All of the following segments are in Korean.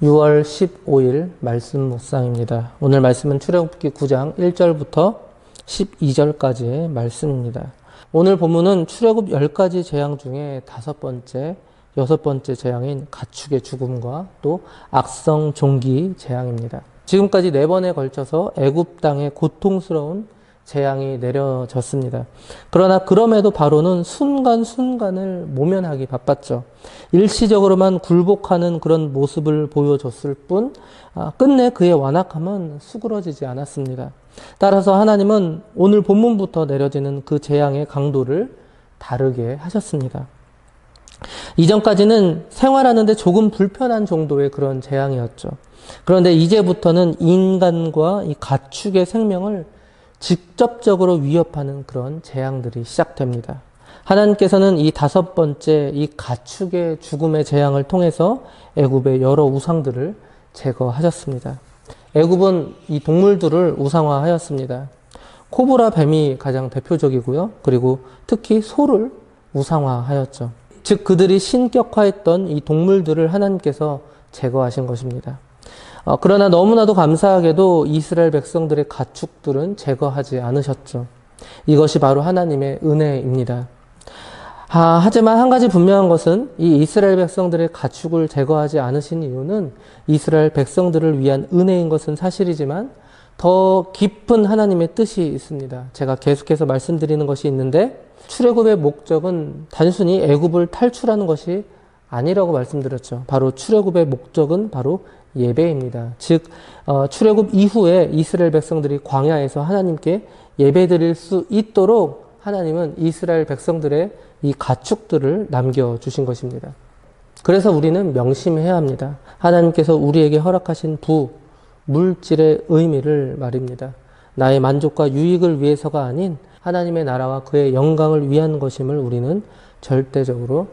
6월 15일 말씀 묵상입니다. 오늘 말씀은 출애굽기 9장 1절부터 12절까지의 말씀입니다. 오늘 본문은 출애굽 10가지 재앙 중에 여섯 번째 재앙인 가축의 죽음과 또 악성 종기 재앙입니다. 지금까지 4번에 걸쳐서 애굽 땅에 고통스러운 재앙이 내려졌습니다. 그러나 그럼에도 바로는 순간순간을 모면하기 바빴죠. 일시적으로만 굴복하는 그런 모습을 보여줬을 뿐 끝내 그의 완악함은 수그러지지 않았습니다. 따라서 하나님은 오늘 본문부터 내려지는 그 재앙의 강도를 다르게 하셨습니다. 이전까지는 생활하는데 조금 불편한 정도의 그런 재앙이었죠. 그런데 이제부터는 인간과 이 가축의 생명을 직접적으로 위협하는 그런 재앙들이 시작됩니다. 하나님께서는 이 5번째 이 가축의 죽음의 재앙을 통해서 애굽의 여러 우상들을 제거하셨습니다. 애굽은 이 동물들을 우상화하였습니다. 코브라 뱀이 가장 대표적이고요. 그리고 특히 소를 우상화하였죠. 즉 그들이 신격화했던 이 동물들을 하나님께서 제거하신 것입니다. 그러나 너무나도 감사하게도 이스라엘 백성들의 가축들은 제거하지 않으셨죠. 이것이 바로 하나님의 은혜입니다. 하지만 한 가지 분명한 것은 이 이스라엘 백성들의 가축을 제거하지 않으신 이유는 이스라엘 백성들을 위한 은혜인 것은 사실이지만 더 깊은 하나님의 뜻이 있습니다. 제가 계속해서 말씀드리는 것이 있는데 출애굽의 목적은 단순히 애굽을 탈출하는 것이 아니라고 말씀드렸죠. 바로 출애굽의 목적은 바로 예배입니다. 즉 출애굽 이후에 이스라엘 백성들이 광야에서 하나님께 예배드릴 수 있도록 하나님은 이스라엘 백성들의 이 가축들을 남겨주신 것입니다. 그래서 우리는 명심해야 합니다. 하나님께서 우리에게 허락하신 물질의 의미를 말입니다. 나의 만족과 유익을 위해서가 아닌 하나님의 나라와 그의 영광을 위한 것임을 우리는 절대적으로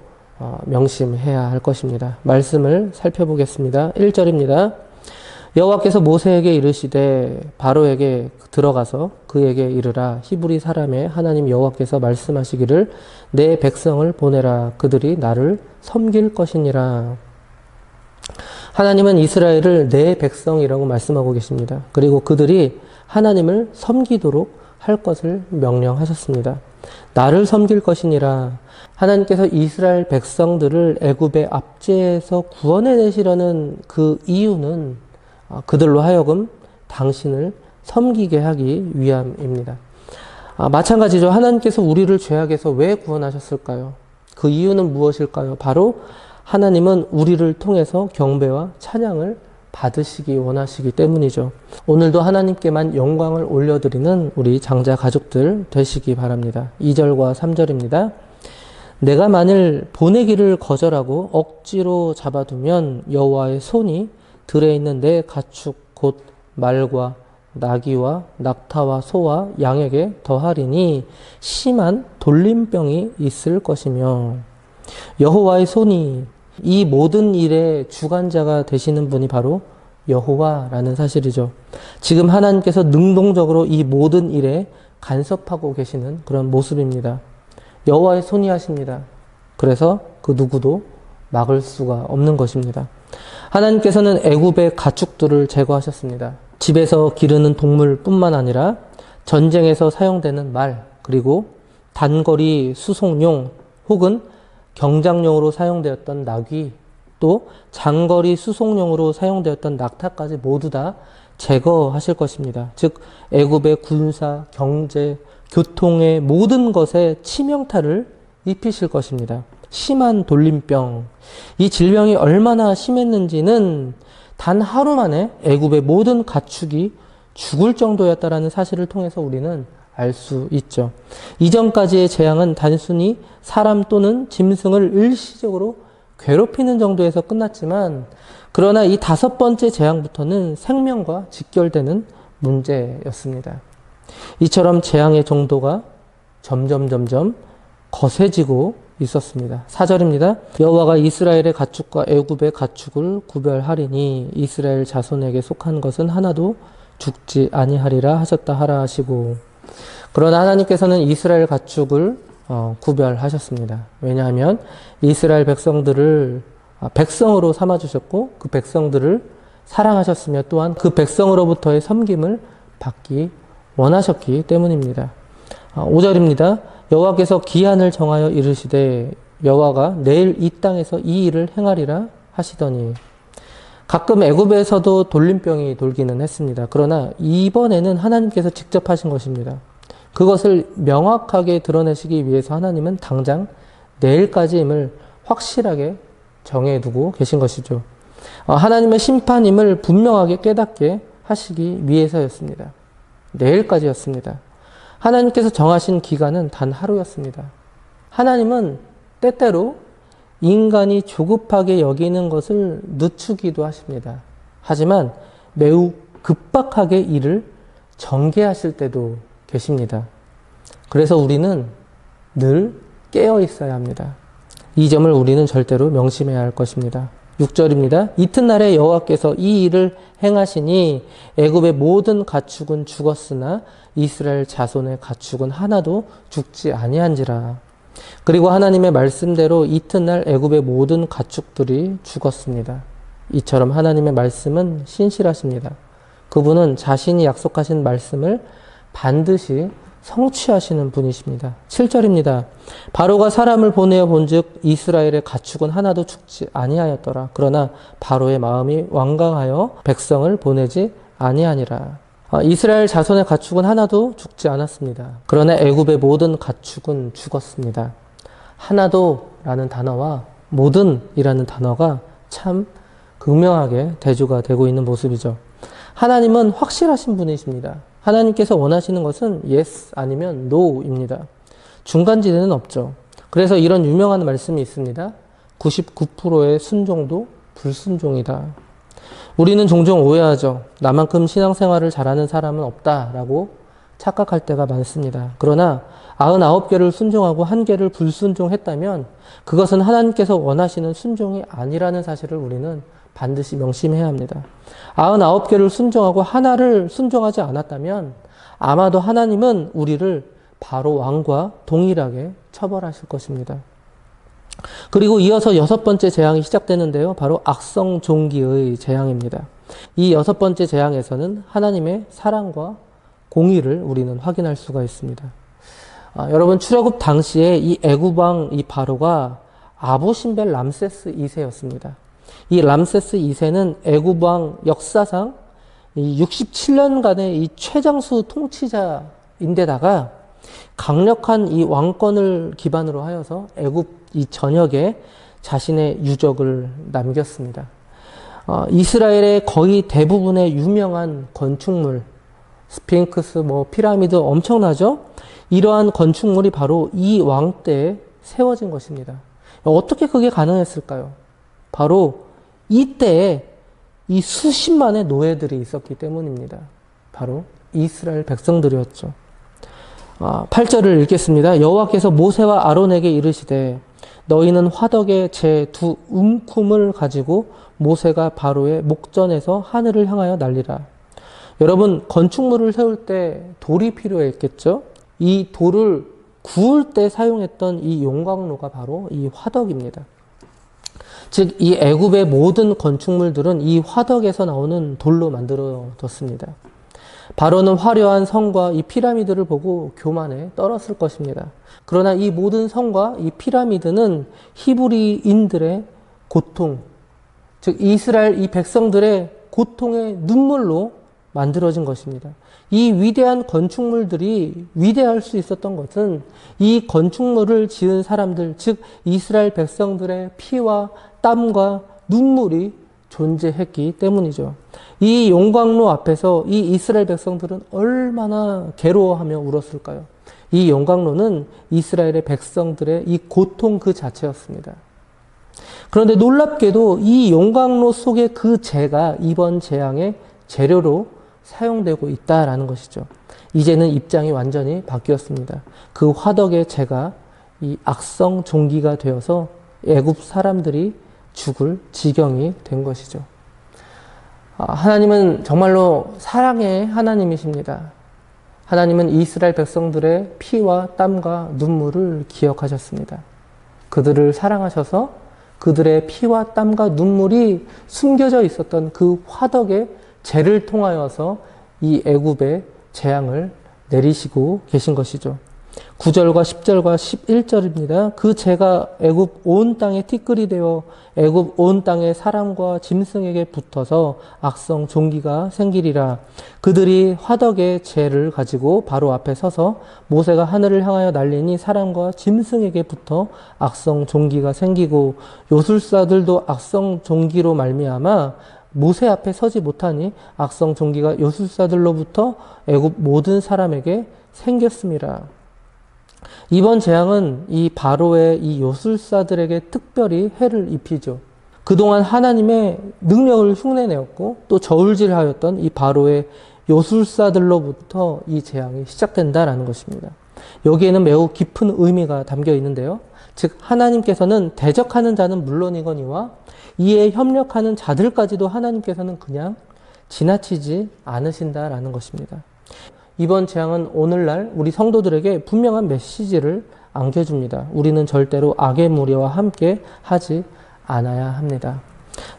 명심해야 할 것입니다. 말씀을 살펴보겠습니다. 1절입니다. 여호와께서 모세에게 이르시되 바로에게 들어가서 그에게 이르라. 히브리 사람의 하나님 여호와께서 말씀하시기를 내 백성을 보내라. 그들이 나를 섬길 것이니라. 하나님은 이스라엘을 내 백성이라고 말씀하고 계십니다. 그리고 그들이 하나님을 섬기도록 할 것을 명령하셨습니다. 나를 섬길 것이니라. 하나님께서 이스라엘 백성들을 애굽의 압제에서 구원해내시려는 그 이유는 그들로 하여금 당신을 섬기게 하기 위함입니다. 마찬가지죠. 하나님께서 우리를 죄악에서 왜 구원하셨을까요? 그 이유는 무엇일까요? 바로 하나님은 우리를 통해서 경배와 찬양을 받으시기 원하시기 때문이죠. 오늘도 하나님께만 영광을 올려드리는 우리 장자 가족들 되시기 바랍니다. 2절과 3절입니다. 내가 만일 보내기를 거절하고 억지로 잡아두면 여호와의 손이 들에 있는 내 가축 곧 말과 나귀와 낙타와 소와 양에게 더하리니 심한 돌림병이 있을 것이며 여호와의 손이 이 모든 일의 주관자가 되시는 분이 바로 여호와라는 사실이죠. 지금 하나님께서 능동적으로 이 모든 일에 간섭하고 계시는 그런 모습입니다. 여호와의 손이 하십니다. 그래서 그 누구도 막을 수가 없는 것입니다. 하나님께서는 애굽의 가축들을 제거하셨습니다. 집에서 기르는 동물뿐만 아니라 전쟁에서 사용되는 말, 그리고 단거리 수송용 혹은 경장용으로 사용되었던 나귀, 또 장거리 수송용으로 사용되었던 낙타까지 모두 다 제거하실 것입니다. 즉 애굽의 군사, 경제, 교통의 모든 것에 치명타를 입히실 것입니다. 심한 돌림병, 이 질병이 얼마나 심했는지는 단 하루 만에 애굽의 모든 가축이 죽을 정도였다라는 사실을 통해서 우리는 알 수 있죠. 이전까지의 재앙은 단순히 사람 또는 짐승을 일시적으로 괴롭히는 정도에서 끝났지만 그러나 이 5번째 재앙부터는 생명과 직결되는 문제였습니다. 이처럼 재앙의 정도가 점점 거세지고 있었습니다. 4절입니다. 여호와가 이스라엘의 가축과 애굽의 가축을 구별하리니 이스라엘 자손에게 속한 것은 하나도 죽지 아니하리라 하셨다 하라 하시고, 그러나 하나님께서는 이스라엘 가축을 구별하셨습니다. 왜냐하면 이스라엘 백성들을 백성으로 삼아주셨고 그 백성들을 사랑하셨으며 또한 그 백성으로부터의 섬김을 받기 원하셨기 때문입니다. 5절입니다. 여호와께서 기한을 정하여 이르시되 여호와가 내일 이 땅에서 이 일을 행하리라 하시더니 가끔 애굽에서도 돌림병이 돌기는 했습니다. 그러나 이번에는 하나님께서 직접 하신 것입니다. 그것을 명확하게 드러내시기 위해서 하나님은 당장 내일까지임을 확실하게 정해두고 계신 것이죠. 하나님의 심판임을 분명하게 깨닫게 하시기 위해서였습니다. 내일까지였습니다. 하나님께서 정하신 기간은 단 하루였습니다. 하나님은 때때로 인간이 조급하게 여기는 것을 늦추기도 하십니다. 하지만 매우 급박하게 이를 전개하실 때도 계십니다. 그래서 우리는 늘 깨어 있어야 합니다. 이 점을 우리는 절대로 명심해야 할 것입니다. 6절입니다. 이튿날에 여호와께서 이 일을 행하시니 애굽의 모든 가축은 죽었으나 이스라엘 자손의 가축은 하나도 죽지 아니한지라. 그리고 하나님의 말씀대로 이튿날 애굽의 모든 가축들이 죽었습니다. 이처럼 하나님의 말씀은 신실하십니다. 그분은 자신이 약속하신 말씀을 반드시 성취하시는 분이십니다. 7절입니다. 바로가 사람을 보내어 본즉 이스라엘의 가축은 하나도 죽지 아니하였더라. 그러나 바로의 마음이 완강하여 백성을 보내지 아니하니라. 이스라엘 자손의 가축은 하나도 죽지 않았습니다. 그러나 애굽의 모든 가축은 죽었습니다. 하나도라는 단어와 모든이라는 단어가 참 극명하게 대조가 되고 있는 모습이죠. 하나님은 확실하신 분이십니다. 하나님께서 원하시는 것은 yes 아니면 no입니다. 중간지대는 없죠. 그래서 이런 유명한 말씀이 있습니다. 99%의 순종도 불순종이다. 우리는 종종 오해하죠. 나만큼 신앙생활을 잘하는 사람은 없다라고 착각할 때가 많습니다. 그러나 99개를 순종하고 1개를 불순종했다면 그것은 하나님께서 원하시는 순종이 아니라는 사실을 우리는 반드시 명심해야 합니다. 99개를 순종하고 하나를 순종하지 않았다면 아마도 하나님은 우리를 바로 왕과 동일하게 처벌하실 것입니다. 그리고 이어서 6번째 재앙이 시작되는데요. 바로 악성종기의 재앙입니다. 이 6번째 재앙에서는 하나님의 사랑과 공의를 우리는 확인할 수가 있습니다. 여러분 출애굽 당시에 이 애굽 왕 이 바로가 아부신벨 람세스 2세였습니다. 이 람세스 2세는 애굽 왕 역사상 이 67년간의 이 최장수 통치자인데다가 강력한 이 왕권을 기반으로 하여서 애굽 이 전역에 자신의 유적을 남겼습니다. 이스라엘의 거의 대부분의 유명한 건축물, 스핑크스, 피라미드 엄청나죠? 이러한 건축물이 바로 이 왕 때에 세워진 것입니다. 어떻게 그게 가능했을까요? 바로 이때에 이 수십만의 노예들이 있었기 때문입니다. 바로 이스라엘 백성들이었죠. 8절을 읽겠습니다. 여호와께서 모세와 아론에게 이르시되 너희는 화덕에 제 두 움큼을 가지고 모세가 바로의 목전에서 하늘을 향하여 날리라. 여러분 건축물을 세울 때 돌이 필요했겠죠? 이 돌을 구울 때 사용했던 이 용광로가 바로 이 화덕입니다. 즉 이 애굽의 모든 건축물들은 이 화덕에서 나오는 돌로 만들어졌습니다. 바로는 화려한 성과 이 피라미드를 보고 교만에 떨었을 것입니다. 그러나 이 모든 성과 이 피라미드는 히브리인들의 고통, 즉 이스라엘 이 백성들의 고통의 눈물로 만들어진 것입니다. 이 위대한 건축물들이 위대할 수 있었던 것은 이 건축물을 지은 사람들, 즉 이스라엘 백성들의 피와 땀과 눈물이 존재했기 때문이죠. 이 용광로 앞에서 이 이스라엘 백성들은 얼마나 괴로워하며 울었을까요? 이 용광로는 이스라엘의 백성들의 이 고통 그 자체였습니다. 그런데 놀랍게도 이 용광로 속의 그 재가 이번 재앙의 재료로 사용되고 있다라는 것이죠. 이제는 입장이 완전히 바뀌었습니다. 그 화덕의 재가 이 악성 종기가 되어서 애굽 사람들이 죽을 지경이 된 것이죠. 하나님은 정말로 사랑의 하나님이십니다. 하나님은 이스라엘 백성들의 피와 땀과 눈물을 기억하셨습니다. 그들을 사랑하셔서 그들의 피와 땀과 눈물이 숨겨져 있었던 그 화덕의 재를 통하여서 이 애굽의 재앙을 내리시고 계신 것이죠. 9절과 10절과 11절입니다. 그 재가 애굽 온 땅에 티끌이 되어 애굽 온 땅의 사람과 짐승에게 붙어서 악성 종기가 생기리라. 그들이 화덕의 재를 가지고 바로 앞에 서서 모세가 하늘을 향하여 날리니 사람과 짐승에게 붙어 악성 종기가 생기고 요술사들도 악성 종기로 말미암아 모세 앞에 서지 못하니 악성 종기가 요술사들로부터 애굽 모든 사람에게 생겼습니다. 이번 재앙은 이 바로의 이 요술사들에게 특별히 해를 입히죠. 그동안 하나님의 능력을 흉내내었고 또 저울질하였던 이 바로의 요술사들로부터 이 재앙이 시작된다라는 것입니다. 여기에는 매우 깊은 의미가 담겨 있는데요. 즉 하나님께서는 대적하는 자는 물론이거니와 이에 협력하는 자들까지도 하나님께서는 그냥 지나치지 않으신다라는 것입니다. 이번 재앙은 오늘날 우리 성도들에게 분명한 메시지를 안겨줍니다. 우리는 절대로 악의 무리와 함께 하지 않아야 합니다.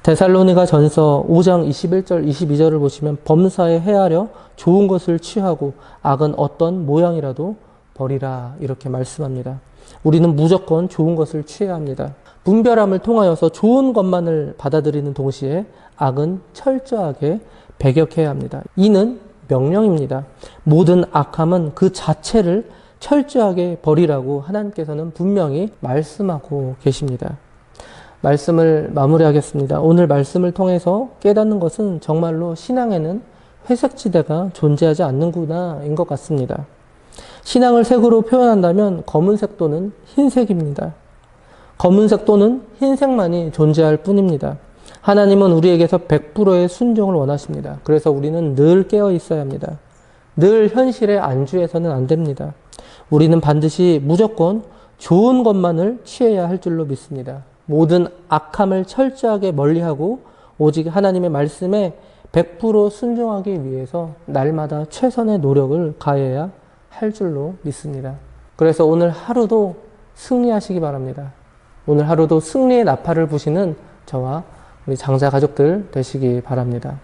데살로니가 전서 5장 21절 22절을 보시면 범사에 헤아려 좋은 것을 취하고 악은 어떤 모양이라도 버리라 이렇게 말씀합니다. 우리는 무조건 좋은 것을 취해야 합니다. 분별함을 통하여서 좋은 것만을 받아들이는 동시에 악은 철저하게 배격해야 합니다. 이는 명령입니다. 모든 악함은 그 자체를 철저하게 버리라고 하나님께서는 분명히 말씀하고 계십니다. 말씀을 마무리하겠습니다. 오늘 말씀을 통해서 깨닫는 것은 정말로 신앙에는 회색지대가 존재하지 않는구나인 것 같습니다. 신앙을 색으로 표현한다면 검은색 또는 흰색입니다. 검은색 또는 흰색만이 존재할 뿐입니다. 하나님은 우리에게서 100%의 순종을 원하십니다. 그래서 우리는 늘 깨어 있어야 합니다. 늘 현실에 안주해서는 안 됩니다. 우리는 반드시 무조건 좋은 것만을 취해야 할 줄로 믿습니다. 모든 악함을 철저하게 멀리하고 오직 하나님의 말씀에 100% 순종하기 위해서 날마다 최선의 노력을 가해야 할 줄로 믿습니다. 그래서 오늘 하루도 승리하시기 바랍니다. 오늘 하루도 승리의 나팔을 부시는 저와 우리 장자 가족들 되시기 바랍니다.